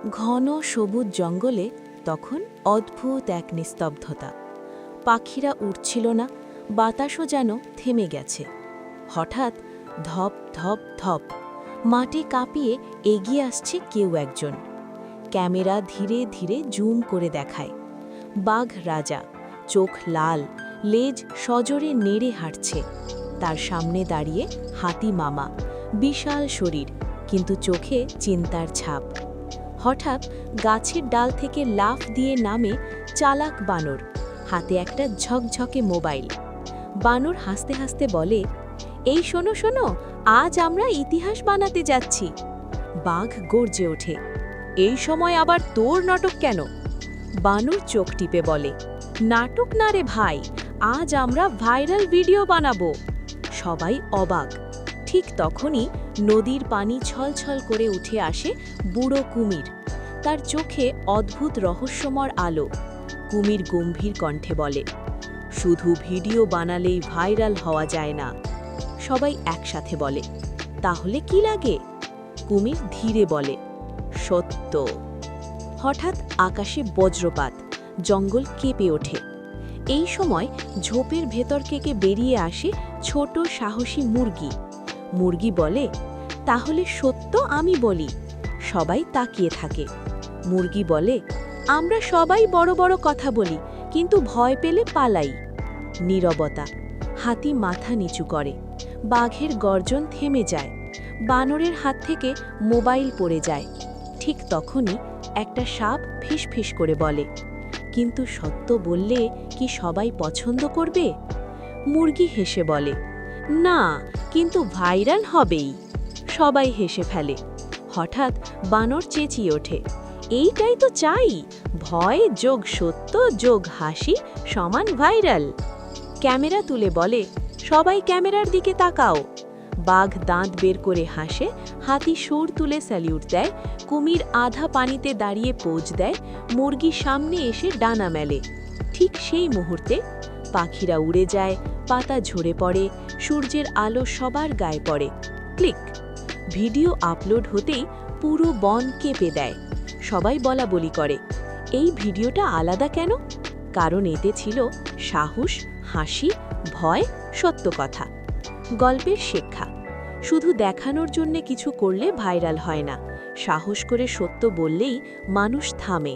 ঘন সবুজ জঙ্গলে তখন অদ্ভুত এক নিস্তব্ধতা। পাখিরা উড়ছিল না, বাতাসও যেন থেমে গেছে। হঠাৎ ধপ ধপ ধপ মাটি কাঁপিয়ে এগিয়ে আসছে কেউ একজন। ক্যামেরা ধীরে ধীরে জুম করে দেখায় বাঘ রাজা, চোখ লাল, লেজ সজোরে নেড়ে হাঁটছে। তার সামনে দাঁড়িয়ে হাতি মামা, বিশাল শরীর কিন্তু চোখে চিন্তার ছাপ। হঠাৎ গাছের ডাল থেকে লাফ দিয়ে নামে চালাক বানর, হাতে একটা ঝকঝকে মোবাইল। বানর হাসতে হাসতে বলে, এই শোনো শোনো, আজ আমরা ইতিহাস বানাতে যাচ্ছি। বাঘ গর্জে ওঠে, এই সময় আবার তোর নাটক কেন? বানর চোখ টিপে বলে, নাটক না রে ভাই, আজ আমরা ভাইরাল ভিডিও বানাবো। সবাই অবাক। ঠিক তখনই নদীর পানি ছলছল করে উঠে আসে বুড়ো কুমির। তার চোখে অদ্ভুত রহস্যময় আলো। কুমির গম্ভীর কণ্ঠে বলে, শুধু ভিডিও বানালেই ভাইরাল হওয়া যায় না। সবাই একসাথে বলে, তাহলে কি লাগে? কুমির ধীরে বলে, সত্য। হঠাৎ আকাশে বজ্রপাত, জঙ্গল কেঁপে ওঠে। এই সময় ঝোপের ভেতর থেকে বেরিয়ে আসে ছোট সাহসী মুরগি। মুরগি বলে, তাহলে সত্য আমি বলি। সবাই তাকিয়ে থাকে। মুরগি বলে, আমরা সবাই বড় বড় কথা বলি, কিন্তু ভয় পেলে পালাই। নীরবতা। হাতি মাথা নিচু করে। বাঘের গর্জন থেমে যায়। বানরের হাত থেকে মোবাইল পড়ে যায়। ঠিক তখনই একটা সাপ ফিসফিস করে বলে, কিন্তু সত্য বললে কি সবাই পছন্দ করবে? মুরগি হেসে বলে, না, কিন্তু ভাইরাল হবেই। সবাই হেসে ফেলে। হঠাৎ বানর চেঁচিয়ে ওঠে, এইটাই তো চাই, ভয় যোগ সত্য যোগ হাসি সমান ভাইরাল। ক্যামেরা তুলে বলে, সবাই ক্যামেরার দিকে তাকাও। বাঘ দাঁত বের করে হাসে, হাতি সুর তুলে স্যালিউট দেয়, কুমির আধা পানিতে দাঁড়িয়ে পোজ দেয়, মুরগি সামনে এসে ডানা মেলে। ঠিক সেই মুহূর্তে পাখিরা উড়ে যায়, পাতা ঝরে পড়ে, সূর্যের আলো সবার গায়ে পড়ে। ক্লিক। ভিডিও আপলোড হতেই পুরো বন কেঁপে দেয়। সবাই বলাবলি করে, এই ভিডিওটা আলাদা কেন? কারণ এতে ছিল সাহস, হাসি, ভয়, সত্য কথা। গল্পের শিক্ষা, শুধু দেখানোর জন্য কিছু করলে ভাইরাল হয় না, সাহস করে সত্য বললেই মানুষ থামে।